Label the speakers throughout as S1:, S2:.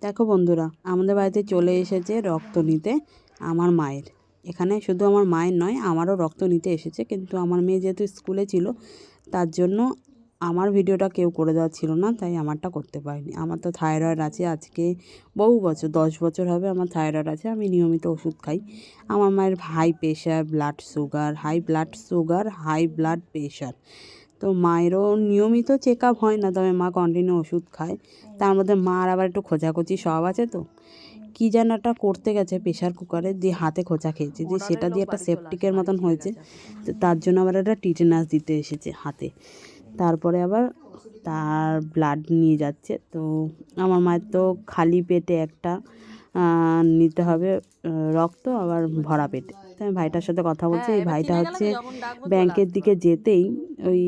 S1: দেখো বন্ধুরা, আমাদের বাড়িতে চলে এসেছে রক্ত নিতে আমার মায়ের। এখানে শুধু আমার মায়ের নয়, আমারও রক্ত নিতে এসেছে, কিন্তু আমার মেয়ে যেহেতু স্কুলে ছিল তার জন্য আমার ভিডিওটা কেউ করে দেওয়া ছিল না, তাই আমারটা করতে পারিনি। আমার তো থাইরয়েড আছে, আজকে বহু বছর 10 বছর হবে আমার থাইরয়েড আছে। আমি নিয়মিত ওষুধ খাই। আমার মায়ের high pressure, high blood pressure. তো মায়েরও নিয়মিত চেক আপ হয় না, তবে মা কন্টিনিউ ওষুধ খায়। তার মধ্যে মার আবার একটু খোঁচাখুচি স্বভাব আছে, তো কী যেন একটা করতে গেছে প্রেশার কুকারে, দিয়ে হাতে খোঁচা খেয়েছে, দিয়ে সেটা দিয়ে একটা সেপটিকের মতন হয়েছে। তো তার জন্য আবার একটা টিটেনাস দিতে এসেছে হাতে। তারপরে আবার তার ব্লাড নিয়ে যাচ্ছে। তো আমার মায়ের তো খালি পেটে একটা নিতে হবে রক্ত, আবার ভরা পেটে। তো আমি ভাইটার সাথে কথা বলছি। এই ভাইটা হচ্ছে ব্যাংকের দিকে যেতেই ওই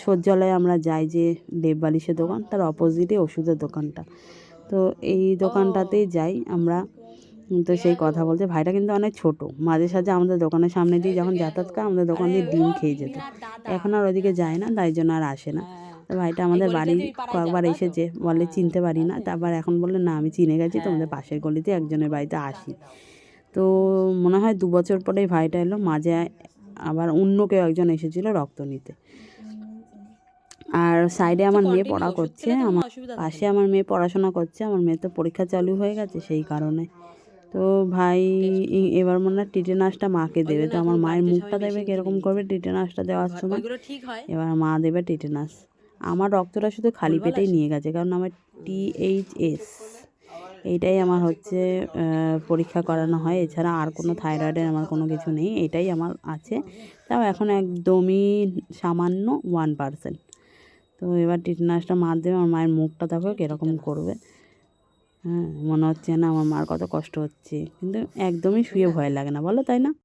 S1: শৌচালয়ে আমরা যাই যে লেপবালিশের দোকান, তার অপোজিটে ওষুধের দোকানটা। তো এই দোকানটাতেই যাই আমরা। তো সেই কথা বলছে। ভাইটা কিন্তু অনেক ছোট, মাঝে সাঝে আমাদের দোকানের সামনে দিয়ে যখন যাতায়াত করে আমাদের দোকান দিয়ে ডিম খেয়ে যেত। এখন আর ওদিকে যায় না, তাই জন্য আর আসে না। তো ভাইটা আমাদের বাড়ি কয়েকবার এসেছে, বলে চিনতে পারি না। তারপর এখন বললে না, আমি চিনে গেছি, তোমাদের পাশের গলিতে একজনের বাড়িতে আসি। তো মনে হয় 2 বছর পরেই ভাইটা এলো। মাঝে আবার অন্য কেউ একজন এসেছিলো রক্ত নিতে। আর সাইডে আমার মেয়ে পড়া করছে, আমার পাশে আমার মেয়ে পড়াশোনা করছে। আমার মেয়ে তো পরীক্ষা চালু হয়ে গেছে, সেই কারণে। তো ভাই এবার মনে হয় টিটেনাসটা মাকে দেবে। তো আমার মায়ের মুখটা দেবে কীরকম করবে টিটেনাসটা দেওয়ার সময়। এবার মা দেবে টিটেনাস। আমার রক্তটা শুধু খালি পেটেই নিয়ে গেছে, কারণ আমার THS এইটাই আমার হচ্ছে পরীক্ষা করানো হয়। এছাড়া আর কোনো থাইরয়েডের আমার কোনো কিছু নেই, এটাই আমার আছে। তাও এখন একদমই সামান্য 1%। তো এবার টিটেনাসটা মা দেবে। আমার মায়ের মুখটা দেখো কীরকম করবে। মনে হচ্ছে না আমার মার কত কষ্ট হচ্ছে, কিন্তু একদমই শুয়ে ভয় লাগে না, বলো তাই না?